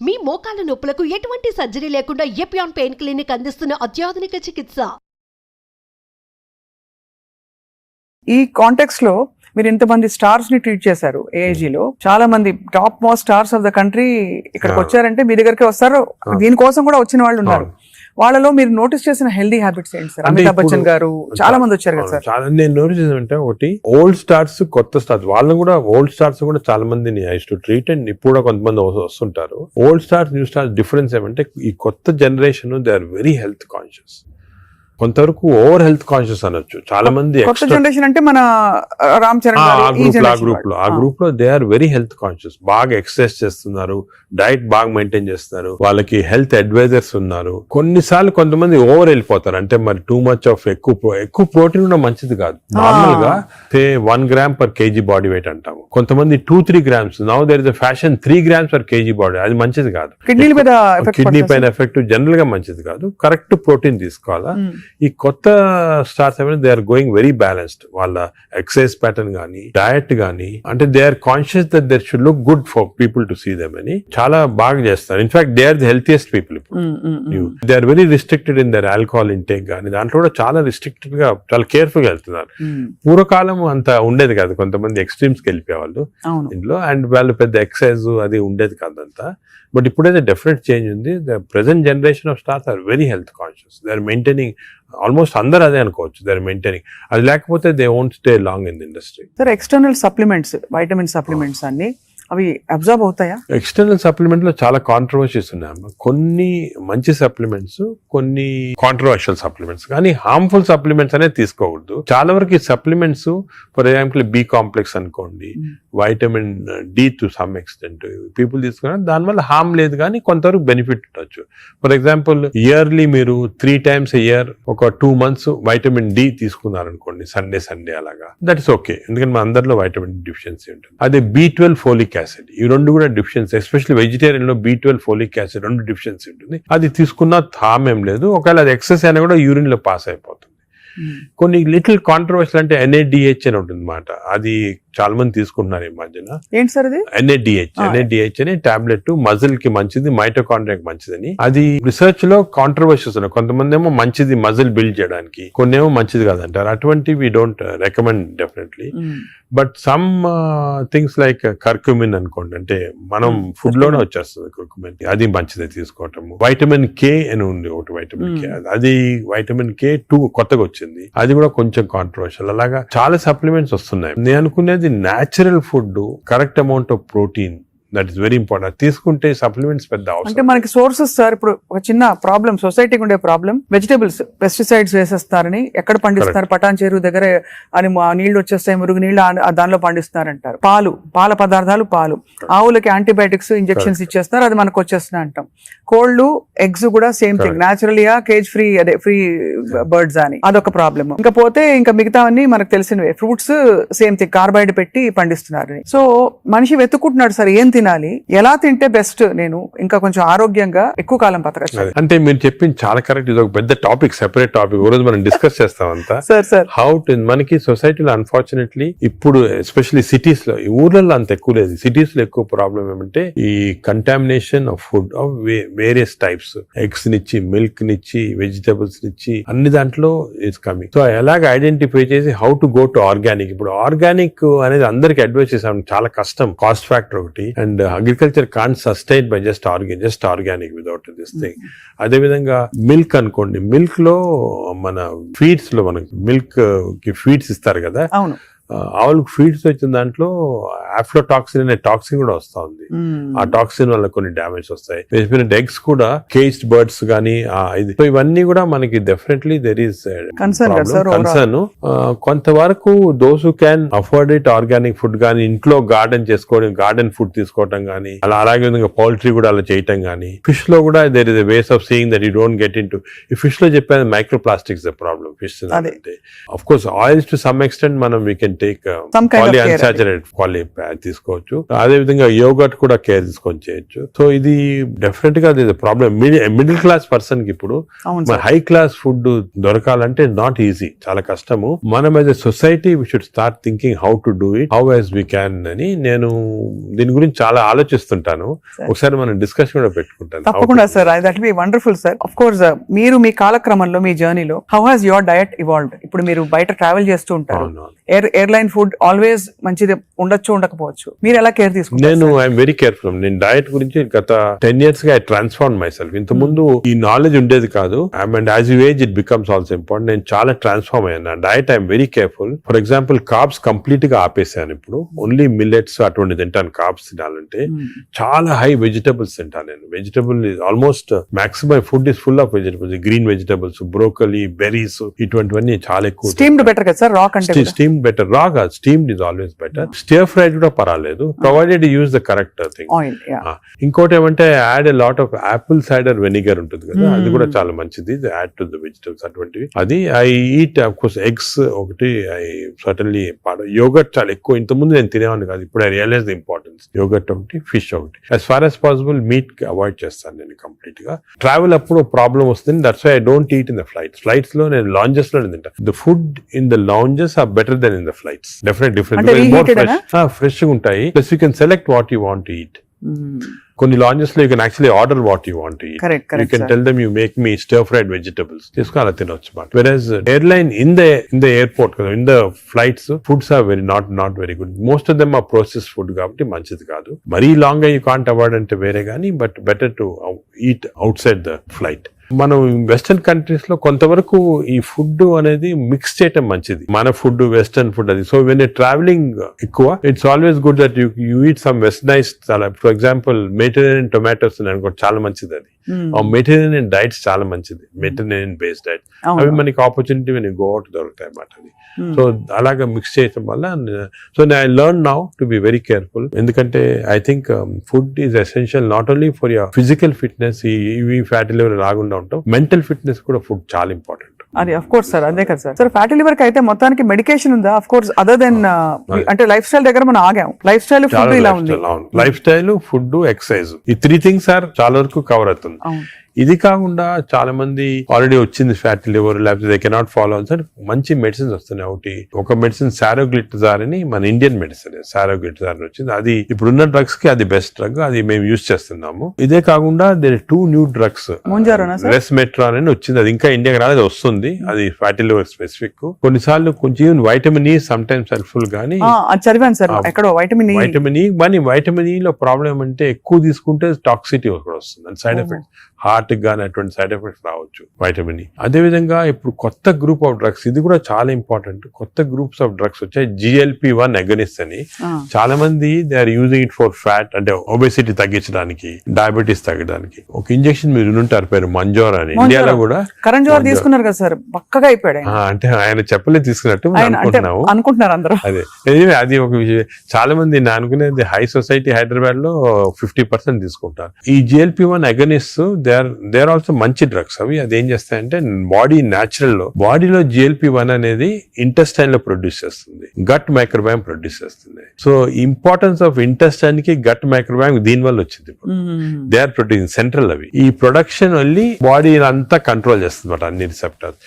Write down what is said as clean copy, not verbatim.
మీ మోకాల నొప్పులకు ఎటువంటి సర్జరీ లేకుండా ఎపియాన్ పెయిన్ క్లినిక్ అందిస్తున్న అత్యాధునిక చికిత్స. ఈ కాంటెక్స్ట్ లో మీరు ఇంతమంది స్టార్స్ ని ట్రీట్ చేశారు ఏఐజీలో. చాలా మంది top most stars of the country ఇక్కడికి వచ్చారంటే మీ దగ్గరికి వస్తారు. దీనికోసం కూడా వచ్చిన వాళ్ళు ఉన్నారు. వాళ్ళలో మీరు నోటీస్ చేసిన హెల్దీ హ్యాబిట్స్ ఏంటి సార్? అమితాబ్ బచ్చన్ గారు చాలా మంది వచ్చారు కదా సార్. చాలా నేను నోటీస్ చేసానంటే, ఒకటి ఓల్డ్ స్టార్స్, కొత్త స్టార్స్, వాళ్ళని కూడా ఓల్డ్ స్టార్స్ కూడా చాలా మందిని ఐ టు ట్రీట్ అండ్ ఇప్పుడు కూడా కొంతమంది వస్తుంటారు. Old stars, new stars difference ఏమంటే, ఈ కొత్త generation they are very health conscious. కొంతవరకు ఓవర్ హెల్త్ కాన్షియస్ అనొచ్చు. చాలా మంది కొత్త జనరేషన్ అంటే మన రామ్ చరణ్ ఆ గ్రూప్ లో they are very health conscious. బాగా ఎక్సర్సైజ్ చేస్తున్నారు, డైట్ బాగా మెయింటైన్ చేస్తున్నారు, వాళ్ళకి హెల్త్ అడ్వైజర్స్ ఉన్నారు. కొన్నిసార్లు కొంతమంది ఓవర్ వెళ్ళిపోతారు. అంటే మరి టూ మచ్ ఆఫ్ ఎక్కువ ప్రోటీన్ కూడా మంచిది కాదు. నార్మల్ గా 1 gram per kg body weight అంటాము. కొంతమంది 2-3 grams. Now there is a fashion 3 grams per kg body. అది మంచిది కాదు. కిడ్నీ పైన ఎఫెక్ట్ జనరల్ గా మంచిది కాదు. కరెక్ట్ ప్రోటీన్ తీసుకోవాలా. ఈ కొత్త స్టార్స్ ఏమైనా they are going very balanced. వాళ్ళ ఎక్సర్సైజ్ ప్యాటర్న్ గానీ, డయట్ గానీ, అంటే they are conscious that there should look good for people to see them అని చాలా బాగా చేస్తారు. In fact they are the healthiest people. ఇప్పుడు they are very restricted in their alcohol intake గానీ, దాంట్లో కూడా చాలా రిస్ట్రిక్టెడ్ గా, చాలా కేర్ఫుల్ గా వెళ్తున్నారు. పూర్వకాలం అంత ఉండేది కాదు. కొంతమంది ఎక్స్ట్రీమ్స్ కి వెళ్ళిపోయేవాళ్ళు ఇంట్లో, అండ్ వాళ్ళు పెద్ద ఎక్సర్సైజ్ అది ఉండేది కాదంతా. బట్ ఇప్పుడైతే డెఫినెట్ చేంజ్ ఉంది. The present generation of stars are very health conscious. They are maintaining, almost అందరూ అదే అనుకోవచ్చు, దే ఆర్ మెయింటైనింగ్. అది లేకపోతే they won't stay long in the industry. Sir, external supplements, vitamin supplements అన్ని అవి observe అవుతాయా? External supplement లో చాలా కాంట్రవర్సీస్ ఉన్నాయి. కొన్ని మంచి సప్లిమెంట్స్, కొన్ని కాంట్రవర్షియల్ సప్లిమెంట్స్, కానీ హార్మ్ఫుల్ సప్లిమెంట్స్ అనేది తీసుకోకూడదు. చాలా వరకు ఈ supplements, for example B complex అనుకోండి, vitamin D to some extent people తీసుకున్నారు. దానివల్ల హార్మ్ లేదు, కానీ కొంతవరకు బెనిఫిట్ ఉండొచ్చు. ఫర్ ఎగ్జాంపుల్ ఇయర్లీ మీరు 3 times a year ఒక 2 months వైటమిన్ D తీసుకున్నారు అనుకోండి, సండే అలాగా, దట్ ఇస్ ఓకే. ఎందుకంటే మన అందరిలో వైటమిన్ D డెఫిషియన్సీ ఉంటుంది. అదే B12 ఫోలిక్ యాసిడ్, ఈ రెండు కూడా డెఫిషియన్సీ, ఎస్పెషల్లీ వెజిటేరియన్ లో B12 ఫోలిక్ యాసిడ్ రెండు డెఫిషియన్సీ ఉంటుంది. అది తీసుకున్నా హామ్ ఏం లేదు. ఒకవేళ అది ఎక్సెస్ అయినా కూడా యూరిన్ లో పాస్ అయిపోతుంది. కొన్ని లిటిల్ కాంట్రవర్షియల్ అంటే NADH అని ఉంటుంది అన్నమాట. అది చాలా మంది తీసుకుంటున్నారు ఈ మధ్యన. ఏంటి సార్ అది? NADH అనే టాబ్లెట్ మజిల్ కి మంచిది, మైటోకాండ్రియాకి మంచిదని. అది రిసర్చ్ లో కాంట్రవర్షియస్ ఉన్నాయి. కొంతమంది ఏమో మంచిది మజిల్ బిల్డ్ చేయడానికి, కొన్ని ఏమో మంచిది కాదంటారు. అటువంటి we don't recommend definitely. But some things like curcumin అనుకోండి, అంటే మనం ఫుడ్ లోనే వచ్చేస్తుంది కర్క్యూమిన్, అది మంచిది తీసుకోవటము. వైటమిన్ K అని ఉంది ఒకటి, వైటమిన్ K, అది వైటమిన్ K2 కొత్తగా వచ్చింది, అది కూడా కొంచెం కాంట్రవర్షియల్. అలాగా చాలా సప్లిమెంట్స్ వస్తున్నాయి. నేను అనుకునేది natural food, correct amount of protein, that is very important. తీసుకుంటే సప్లిమెంట్స్ పెద్ద అవసరం. అంటే మనకి సోర్సెస్ సార్, ఇప్పుడు ఒక చిన్న ప్రాబ్లం, సొసైటీకి ఉండే ప్రాబ్లం, వెజిటేబుల్స్ పెస్టిసైడ్స్ వేసేస్తారని, ఎక్కడ పండిస్తారు, పటాన్ చెరువు దగ్గర అని నీళ్లు వచ్చేస్తాయి, మురుగు నీళ్లు దానిలో పండిస్తారంటారు. పాల పదార్థాలు, ఆవులకి యాంటీబయాటిక్స్ ఇంజెక్షన్స్ ఇచ్చేస్తారు, అది మనకు వచ్చేస్తున్నాయి అంటాం. కోళ్లు, ఎగ్స్ కూడా సేమ్ థింగ్, న్యాచురల్ గా కేజ్ ఫ్రీ, అదే ఫ్రీ బర్డ్స్ అని, అదొక ప్రాబ్లమ్. ఇంకా పోతే ఇంకా మిగతావన్నీ మనకు తెలిసినవే. ఫ్రూట్స్ సేమ్ థింగ్, కార్బైడ్ పెట్టి పండిస్తున్నారు. సో మనిషి వెతుక్కుంటున్నాడు సార్, ఏం తినాలి, ఎలా తింటే బెస్ట్, నేను ఇంకా కొంచెం ఆరోగ్యంగా ఎక్కువ కాలం బతకచ్చు. అంటే మీరు చెప్పింది చాలా కరెక్ట్. ఇది ఒక పెద్ద టాపిక్, సెపరేట్ టాపిక్, ఈ రోజు మనం డిస్కస్ చేస్తాం అంతా. హౌ టు, మనకి సొసైటీలో అన్ఫార్చునేట్లీ ఇప్పుడు ఎస్పెషల్లీ సిటీస్ లో, ఈ ఊర్లలో అంత ఎక్కువ లేదు, సిటీస్ లో ఎక్కువ ప్రాబ్లం ఏమంటే ఈ contamination of food of various types, eggs నిచ్చి, మిల్క్ నిచ్చి, వెజిటబుల్స్ నిచ్చి, అన్ని దాంట్లో ఇట్స్ కమింగ్. సో ఎలాగ ఐడెంటిఫై చేసి how to go to organic. ఇప్పుడు ఆర్గానిక్ అనేది అందరికి అడ్వైస్ చేసాం, చాలా కష్టం, కాస్ట్ ఫ్యాక్టర్ ఒకటి, and agriculture can't sustain by just organic without this thing. అదే విధంగా మిల్క్ అనుకోండి, మిల్క్ లో మన ఫీడ్స్ లో మనకి మిల్క్ కి ఫీడ్స్ ఇస్తారు కదా, ఆవులకు ఫీడ్స్ వచ్చిన దాంట్లో ఆఫ్లోటాక్సిన్ అనే టాక్సిన్ కూడా వస్తా ఉంది. ఆ టాక్సిన్ వల్ల కొన్ని డ్యామేజ్ వస్తాయి. ఎగ్స్ కూడా కేజ్డ్ బర్డ్స్ గానీ, ఇవన్నీ కూడా మనకి డెఫినెట్లీ దెర్ ఈస్ కన్సర్న్. కొంతవరకు those who can afford it, organic food గానీ, ఇంట్లో గార్డెన్ చేసుకోవడం, గార్డెన్ ఫుడ్ తీసుకోవటం గానీ, అలాగే విధంగా పౌల్ట్రీ కూడా అలా చేయటం గానీ. ఫిష్ లో కూడా there is a ways of seeing that you don't get in to. ఈ ఫిష్ లో చెప్పేది micro plastics the problem. Fish అంటే of course oils to some extent మనం we can can take Some kind of poly care. Unsaturated poly తీసుకోవచ్చు. అదే విధంగా yoghurt కూడా care తీసుకొని చేయొచ్చు. సో ఇది డెఫినెట్ గా ప్రాబ్లమ్ మిడిల్ క్లాస్ పర్సన్ కి ఇప్పుడు అవును మన హై క్లాస్ ఫుడ్ దొరకాలంటే నాట్ ఈజీ, చాలా కష్టము. మనం as a society we should start thinking how to do it, how as we can అని నేను దీని గురించి చాలా ఆలోచిస్తుంటాను. ఒకసారి మనం డిస్కషన్ కూడా పెట్టుకుంటాను. తప్పకుండా sir, that be wonderful sir. Of course మీరు మీ కాలక్రమంలో మీ జర్నీలో how has your diet evolved? ఇప్పుడు మీరు బయట ట్రావెల్ చేస్తూ ఉంటారు, ఎయిర్లైన్ ఫుడ్ ఆల్వేస్ మంచిది ఉండొచ్చు ఉండకపోవచ్చు, మీరు ఎలా కేర్ తీసుకుంటారు? నేను ఐఎమ్ వెరీ కేర్ఫుల్. నేను డయట్ గురించి గత 10 years గా ఐ ట్రాన్స్ఫార్మ్ మై సెల్ఫ్. ఇంత ముందు ఈ నాలెడ్జ్ ఉండేది కాదు. And as you age it becomes also important. నేను చాలా ట్రాన్స్ఫార్మ్ అయ్యాను. Diet I'm very careful. For example carbs complete గా ఆపేసాను. ఇప్పుడు ఓన్లీ మిల్లెట్స్ అటువంటి తింటాను. కార్బ్స్ తినాలంటే చాలా హై వెజిటబుల్స్ తింటాను నేను. Vegetable almost maximum food is full of vegetables, green vegetables, broccoli, berries, ఇటువంటివన్నీ చాలా ఎక్కువ. స్టీమ్డ్ బెటర్ కదా సార్, రా కంటే స్టీమ్డ్ బెటర్. రా కాదు, steamed is always better. Stir fried కూడా పర్వాలేదు, provided use the correct thing. Oil. ఇంకోటి ఏమంటే add a lot of Apple cider vinegar ఉంటుంది కదా, అది కూడా చాలా మంచిది. యాడ్ టు ద వెజిటబుల్స్ అటువంటివి. అది I eat of course eggs ఒకటి, ఐ సర్టన్లీ యోగట్ చాలా ఎక్కువ. ఇంతకుముందు నేను తినేవాడిని కాదు, ఇప్పుడు I realize the importance. Yogurt ఒకటి, ఫిష్ ఒకటి. As far as possible meat avoid చేస్తాను నేను కంప్లీట్ గా. ట్రావెల్ అప్పుడు ప్రాబ్లం వస్తుంది. That's why I don't eat in the flights లో నేను లాంజెస్ లో తింటా. The food in the lounges are better than in the flights. Definite different, fresh ఉంటాయి. Plus you can select what you want to eat. కొన్ని lounges లో you can actually order what you want to eat. You can tell them you make me stir fried vegetables, తీసుకుని అలా తినొచ్చు. Versus airline in the airport కదా, in the flights foods are very not very good. Most of them are process food కాబట్టి మంచిది కాదు. మరీ long గా you can't avoid అంటే వేరే కానీ, but better to eat out side the flight. మనం వెస్టర్న్ కంట్రీస్ లో కొంతవరకు ఈ ఫుడ్ అనేది మిక్స్ చేయటం మంచిది. మన ఫుడ్ వెస్టర్న్ ఫుడ్ అది. సో వెన్ ట్రావెలింగ్ ఎక్కువ, it's always good that you eat some westernise. For example Mediterranean tomatoes అనుకోండి, చాలా మంచిది అది. మెడిటరేనియన్ డైట్స్ చాలా మంచిది, మెడిటరేనియన్ బేస్డ్ డైట్. అవి మనకి ఆపర్చునిటీ వెన్ గో అవుట్ దొరుకుతాయి అన్నమాట అది. సో అలాగా మిక్స్ చేయటం వల్ల, so I learn now to be very careful. ఎందుకంటే I think food is essential not only for your physical fitness, ఈ ఫ్యాటీ లివర్ రాకుండా ఉంటాం, మెంటల్ ఫిట్నెస్ కూడా ఫుడ్ చాలా ఇంపార్టెంట్. అది ఆఫ్ కోర్స్ సార్, అదే కదా సార్. సార్ ఫ్యాటీ లివర్ కి అయితే మొత్తానికి మెడికేషన్ ఉందా? ఆఫ్ కోర్స్ అదర్ దెన్ అంటే లైఫ్ స్టైల్ దగ్గర మనం ఆగాం. లైఫ్ స్టైల్ ఫుడ్ ఇలా ఉంది. లైఫ్ స్టైల్, ఫుడ్, ఎక్సర్సైజ్, ఈ 3 things ఆర్ చాలా వరకు కవర్ అవుతుంది. ఇది కాకుండా చాలా మంది ఆల్రెడీ వచ్చింది ఫ్యాటీ లివర్, లేకపోతే దే కెనాట్ ఫాలో అని మంచి మెడిసిన్స్ వస్తున్నాయి. ఒక మెడిసిన్ సారోగ్లిటజార్ అని, మన ఇండియన్ మెడిసిన్ సారోగ్లిటజార్ వచ్చింది. అది ఇప్పుడున్న డ్రగ్స్ కి అది బెస్ట్ డ్రగ్, అది మేము యూజ్ చేస్తున్నాము. ఇదే కాకుండా దేర్ 2 new drugs, రెస్మెట్రాన్ అని వచ్చింది. అది ఇంకా ఇండియాకి రాలేదు, వస్తుంది. అది ఫ్యాటీ లివర్ స్పెసిఫిక్. కొన్నిసార్లు కొంచెం vitamin E some times helpful గానీ, చదివాను సార్ ఎక్కడో వైటమిన్ ఈ లో ప్రాబ్లం అంటే ఎక్కువ తీసుకుంటే టాక్సిటీ కూడా వస్తుంది, అండ్ సైడ్ ఎఫెక్ట్ హార్ట్ గానీ అటువంటి సైడ్ ఎఫెక్ట్స్ రావచ్చు వైటమిన్ ఈ. అదే విధంగా ఇప్పుడు కొత్త గ్రూప్ ఆఫ్ డ్రగ్స్, ఇది కూడా చాలా ఇంపార్టెంట్. కొత్త గ్రూప్స్ ఆఫ్ డ్రగ్స్ వచ్చాయి, GLP-1 అగనిస్ట్ అని. చాలా మంది they are using it for fat, అంటే ఒబెసిటీ తగ్గించడానికి, డయాబెటీస్ తగ్గడానికి. ఒక ఇంజెక్షన్ మీరు వినుంటారు, పేరు మంజోర్ అని. ఇండియాలో కూడా కరణ్ జోహర్ తీసుకున్నారు కదా సార్, పక్కగా అయిపోయాడు. అంటే ఆయన చెప్పలే తీసుకున్నట్టు అనుకుంటున్నారు అందరూ. అదే అది ఒక విషయం. చాలా మంది నేను అనుకునేది హై సొసైటీ హైదరాబాద్ లో 50% తీసుకుంటారు ఈ GLP-1 agonist. They are also మంచి డ్రగ్స్ అవి. అది ఏం చేస్తాయంటే బాడీ న్యాచురల్ లో, బాడీలో GLP-1 అనేది ఇంటెస్టైన్ లో ప్రొడ్యూస్ చేస్తుంది, గట్ మైక్రోబయామ్ ప్రొడ్యూస్ చేస్తుంది. సో ఇంపార్టెన్స్ ఆఫ్ ఇంటెస్టైన్ కి గట్ మైక్రోబయామ్ దీని వల్ల వచ్చింది. They are producing central. అవి ఈ ప్రొడక్షన్ వెళ్ళి బాడీ అంతా కంట్రోల్ చేస్తుంది అన్నమాట, అన్ని రిసెప్టర్స్.